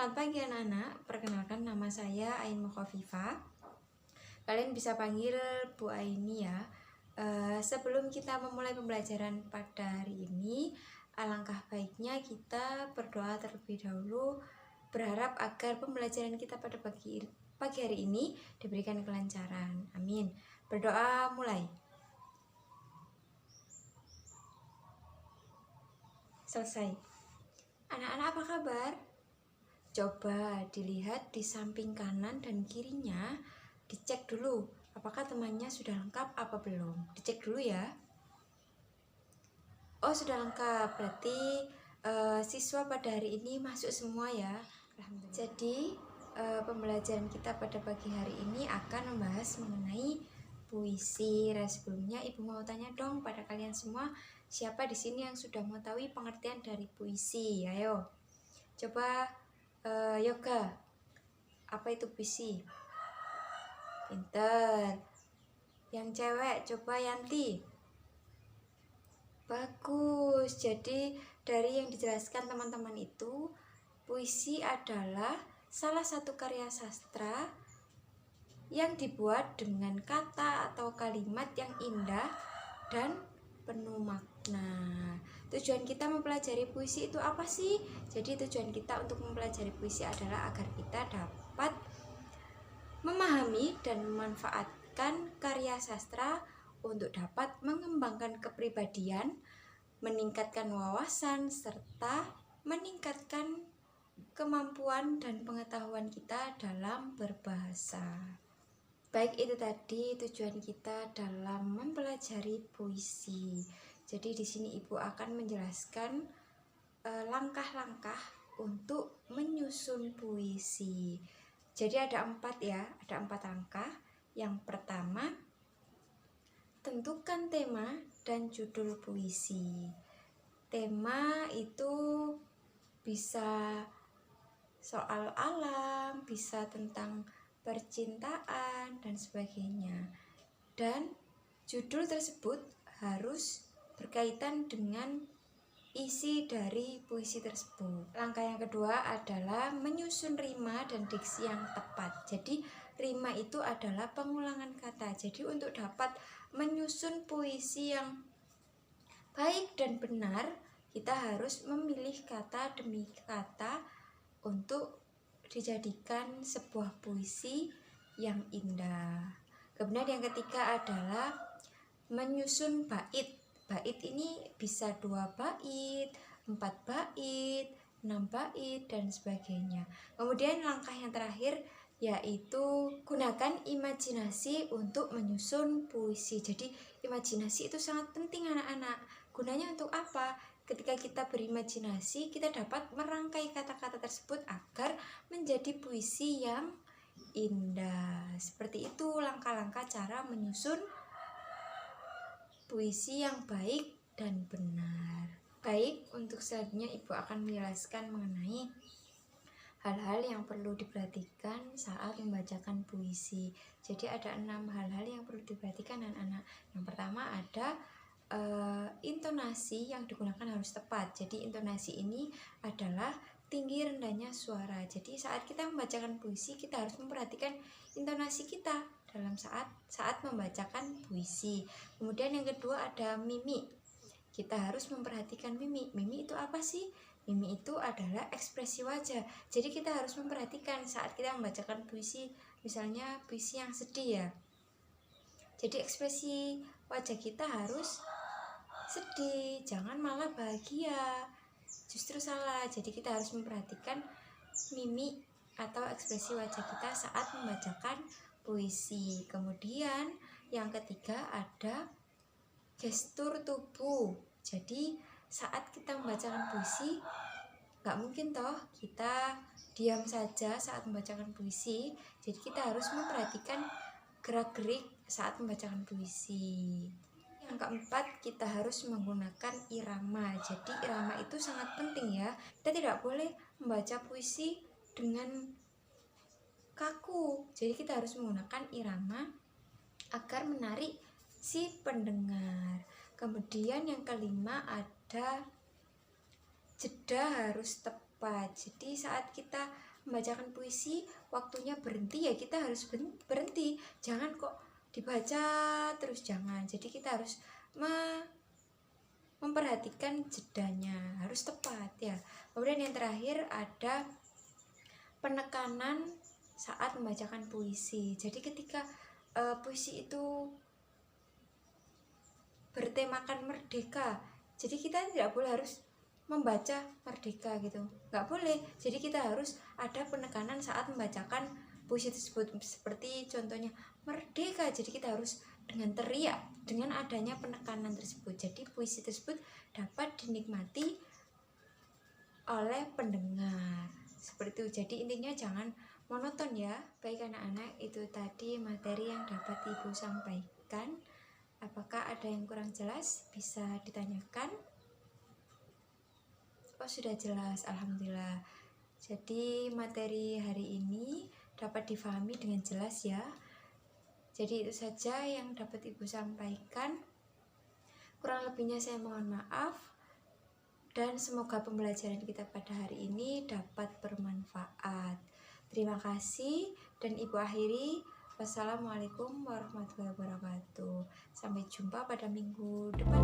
Selamat pagi anak-anak, perkenalkan nama saya Ain Mukhafifah. Kalian bisa panggil Bu Aini ya. Sebelum kita memulai pembelajaran pada hari ini, alangkah baiknya kita berdoa terlebih dahulu, berharap agar pembelajaran kita pada pagi hari ini diberikan kelancaran. Amin. Berdoa mulai. Selesai. Anak-anak apa kabar? Coba dilihat di samping kanan dan kirinya, dicek dulu apakah temannya sudah lengkap apa belum. Dicek dulu ya. Oh, sudah lengkap, berarti siswa pada hari ini masuk semua ya. Jadi pembelajaran kita pada pagi hari ini akan membahas mengenai puisi. Sebelumnya Ibu mau tanya dong pada kalian semua, siapa di sini yang sudah mengetahui pengertian dari puisi? Ayo, coba Yoga, apa itu puisi? Pinter. Yang cewek coba Yanti. Bagus. Jadi dari yang dijelaskan teman-teman itu, puisi adalah salah satu karya sastra yang dibuat dengan kata atau kalimat yang indah dan penuh makna. Tujuan kita mempelajari puisi itu apa sih? Jadi tujuan kita untuk mempelajari puisi adalah agar kita dapat memahami dan memanfaatkan karya sastra untuk dapat mengembangkan kepribadian, meningkatkan wawasan, serta meningkatkan kemampuan dan pengetahuan kita dalam berbahasa. Baik, itu tadi tujuan kita dalam mempelajari puisi. Jadi di sini Ibu akan menjelaskan langkah-langkah untuk menyusun puisi. Jadi ada 4 ya, ada 4 langkah. Yang pertama, tentukan tema dan judul puisi. Tema itu bisa soal alam, bisa tentang percintaan dan sebagainya. Dan judul tersebut harus berkaitan dengan isi dari puisi tersebut. Langkah yang kedua adalah menyusun rima dan diksi yang tepat. Jadi rima itu adalah pengulangan kata. Jadi untuk dapat menyusun puisi yang baik dan benar, kita harus memilih kata demi kata untuk dijadikan sebuah puisi yang indah. Kemudian yang ketiga adalah menyusun bait. Bait ini bisa 2 bait, 4 bait, 6 bait, dan sebagainya. Kemudian langkah yang terakhir yaitu gunakan imajinasi untuk menyusun puisi. Jadi imajinasi itu sangat penting anak-anak. Gunanya untuk apa? Ketika kita berimajinasi, kita dapat merangkai kata-kata tersebut agar menjadi puisi yang indah. Seperti itu langkah-langkah cara menyusun puisi yang baik dan benar. Baik, untuk selanjutnya Ibu akan menjelaskan mengenai hal-hal yang perlu diperhatikan saat membacakan puisi. Jadi ada 6 hal-hal yang perlu diperhatikan anak-anak. Yang pertama ada intonasi yang digunakan harus tepat. Jadi intonasi ini adalah tinggi rendahnya suara. Jadi saat kita membacakan puisi, kita harus memperhatikan intonasi kita dalam saat membacakan puisi. Kemudian yang kedua ada mimik. Kita harus memperhatikan mimik. Mimik itu apa sih? Mimik itu adalah ekspresi wajah. Jadi kita harus memperhatikan saat kita membacakan puisi, misalnya puisi yang sedih ya. Jadi ekspresi wajah kita harus sedih, jangan malah bahagia. Justru salah. Jadi kita harus memperhatikan mimik atau ekspresi wajah kita saat membacakan puisi. Kemudian yang ketiga ada gestur tubuh. Jadi saat kita membacakan puisi, gak mungkin toh kita diam saja saat membacakan puisi. Jadi kita harus memperhatikan gerak-gerik saat membacakan puisi. Yang keempat, kita harus menggunakan irama. Jadi irama itu sangat penting ya. Kita tidak boleh membaca puisi dengan kaku. Jadi kita harus menggunakan irama agar menarik si pendengar. Kemudian yang kelima ada jeda harus tepat. Jadi saat kita membacakan puisi waktunya berhenti, ya kita harus berhenti, jangan kok dibaca terus, jangan. Jadi kita harus memperhatikan jedanya, harus tepat ya. Kemudian yang terakhir ada penekanan saat membacakan puisi. Jadi ketika puisi itu bertemakan merdeka, jadi kita tidak boleh harus membaca merdeka gitu, nggak boleh. Jadi kita harus ada penekanan saat membacakan puisi tersebut, seperti contohnya merdeka, jadi kita harus dengan teriak, dengan adanya penekanan tersebut, jadi puisi tersebut dapat dinikmati oleh pendengar, seperti itu. Jadi intinya jangan monoton ya. Baik anak-anak, itu tadi materi yang dapat Ibu sampaikan. Apakah ada yang kurang jelas? Bisa ditanyakan. Oh, sudah jelas, alhamdulillah. Jadi materi hari ini dapat difahami dengan jelas ya. Jadi itu saja yang dapat Ibu sampaikan. Kurang lebihnya saya mohon maaf. Dan semoga pembelajaran kita pada hari ini dapat bermanfaat. Terima kasih, dan Ibu akhiri. Wassalamualaikum warahmatullahi wabarakatuh. Sampai jumpa pada minggu depan.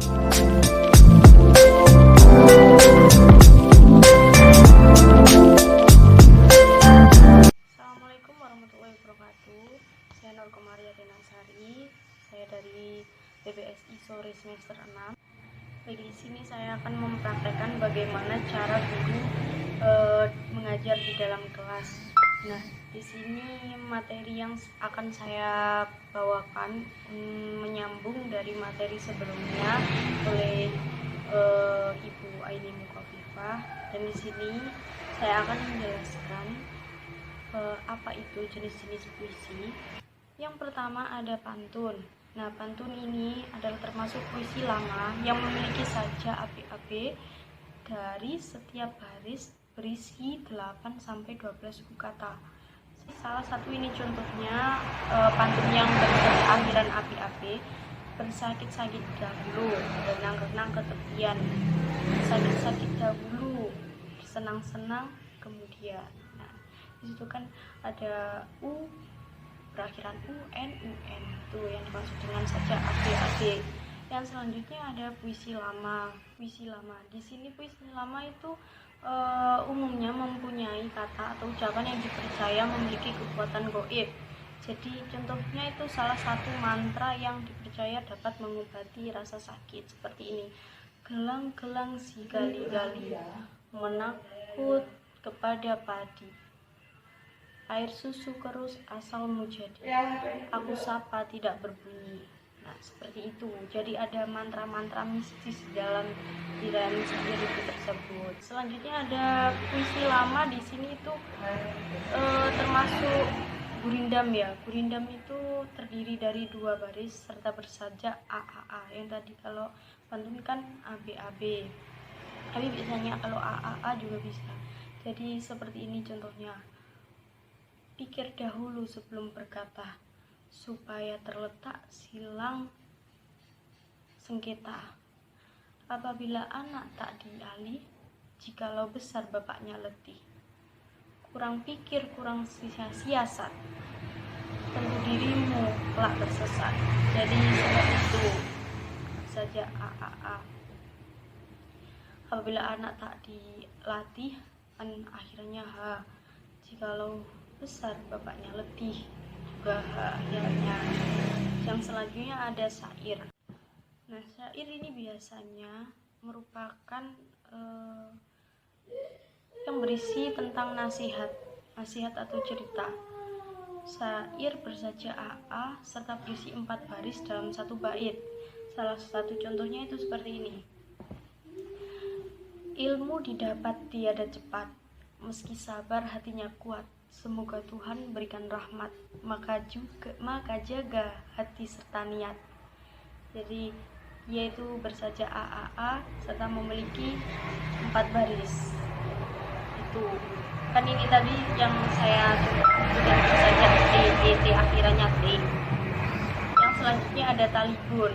Assalamualaikum warahmatullahi wabarakatuh. Saya Nur Komaria Tenasari. Saya dari PBSI Sore semester 6. Baik, di sini saya akan mempraktekkan bagaimana cara guru mengajar di dalam kelas. Nah, di sini materi yang akan saya bawakan menyambung dari materi sebelumnya oleh Ibu Aini Mukofifah, dan di sini saya akan menjelaskan apa itu jenis-jenis puisi. Yang pertama ada pantun. Nah, pantun ini adalah termasuk puisi lama yang memiliki saja AB-AB dari setiap baris berisi 8-12 suku kata. Salah satu ini contohnya pantun yang berakhiran AB-AB. Bersakit-sakit dahulu, berenang-renang ke tepian. Sakit-sakit dahulu, senang-senang kemudian. Nah, disitu kan ada U berakhiran UN, itu yang dimaksud dengan saja AB-AB. Yang selanjutnya ada puisi lama. Puisi lama, di sini puisi lama itu umumnya mempunyai kata atau ucapan yang dipercaya memiliki kekuatan gaib. Jadi contohnya itu salah satu mantra yang dipercaya dapat mengobati rasa sakit, seperti ini. Gelang-gelang si gali-gali menakut kepada padi, air susu kerus asalmu jadi, aku sapa tidak berbunyi. Nah, seperti itu. Jadi ada mantra-mantra mistis di dalam syair itu tersebut. Selanjutnya ada puisi lama. Di sini itu termasuk gurindam ya. Gurindam itu terdiri dari 2 baris serta bersajak AAA. Yang tadi kalau pantun kan AB-AB. Tapi biasanya kalau AAA juga bisa. Jadi seperti ini contohnya. Pikir dahulu sebelum berkata, supaya terletak silang sengketa. Apabila anak tak dialih, jikalau besar bapaknya letih. Kurang pikir, kurang siasat, tentu dirimu kelak tersesat. Jadi seperti itu saja AAA. Apabila anak tak dilatih, akhirnya H. Jikalau besar bapaknya letih, juga akhirnya. Yang selanjutnya ada syair. Nah, syair ini biasanya merupakan yang berisi tentang nasihat atau cerita. Syair bersajak AA serta berisi 4 baris dalam 1 bait. Salah satu contohnya itu seperti ini. Ilmu didapat tiada cepat, meski sabar hatinya kuat. Semoga Tuhan berikan rahmat, maka jaga hati serta niat. Jadi yaitu bersajak AAA serta memiliki 4 baris. Itu kan ini tadi yang saya sudah bersajak T akhirannya T. Yang selanjutnya ada talibun.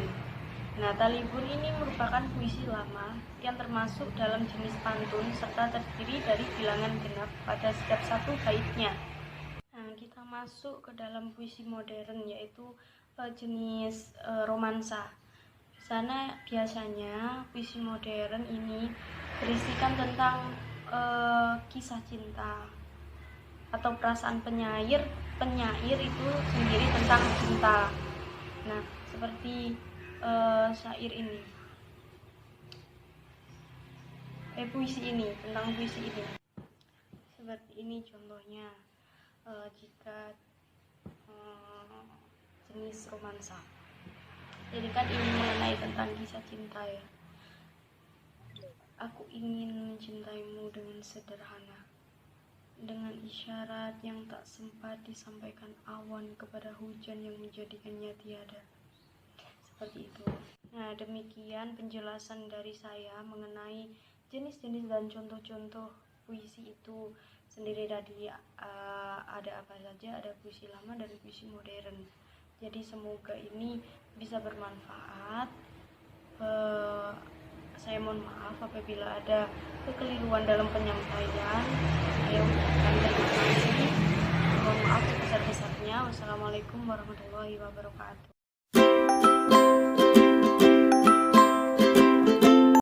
Nah, Talibun ini merupakan puisi lama yang termasuk dalam jenis pantun serta terdiri dari bilangan genap pada setiap satu baitnya. Nah, kita masuk ke dalam puisi modern, yaitu jenis romansa. Di sana biasanya puisi modern ini berisikan tentang kisah cinta atau perasaan penyair itu sendiri tentang cinta. Nah, seperti syair ini, puisi ini, tentang puisi ini. Seperti ini contohnya, jika jenis romansa. Jadi kan ini mengenai tentang kisah cinta ya. Aku ingin mencintaimu dengan sederhana, dengan isyarat yang tak sempat disampaikan awan kepada hujan yang menjadikannya tiada. Seperti itu. Nah, demikian penjelasan dari saya mengenai jenis-jenis dan contoh-contoh puisi itu sendiri. Tadi ada apa saja, ada puisi lama dan puisi modern. Jadi semoga ini bisa bermanfaat. Saya mohon maaf apabila ada kekeliruan dalam penyampaian. Saya ucapkan terima kasih. Mohon maaf sebesar-besarnya. Wassalamualaikum warahmatullahi wabarakatuh.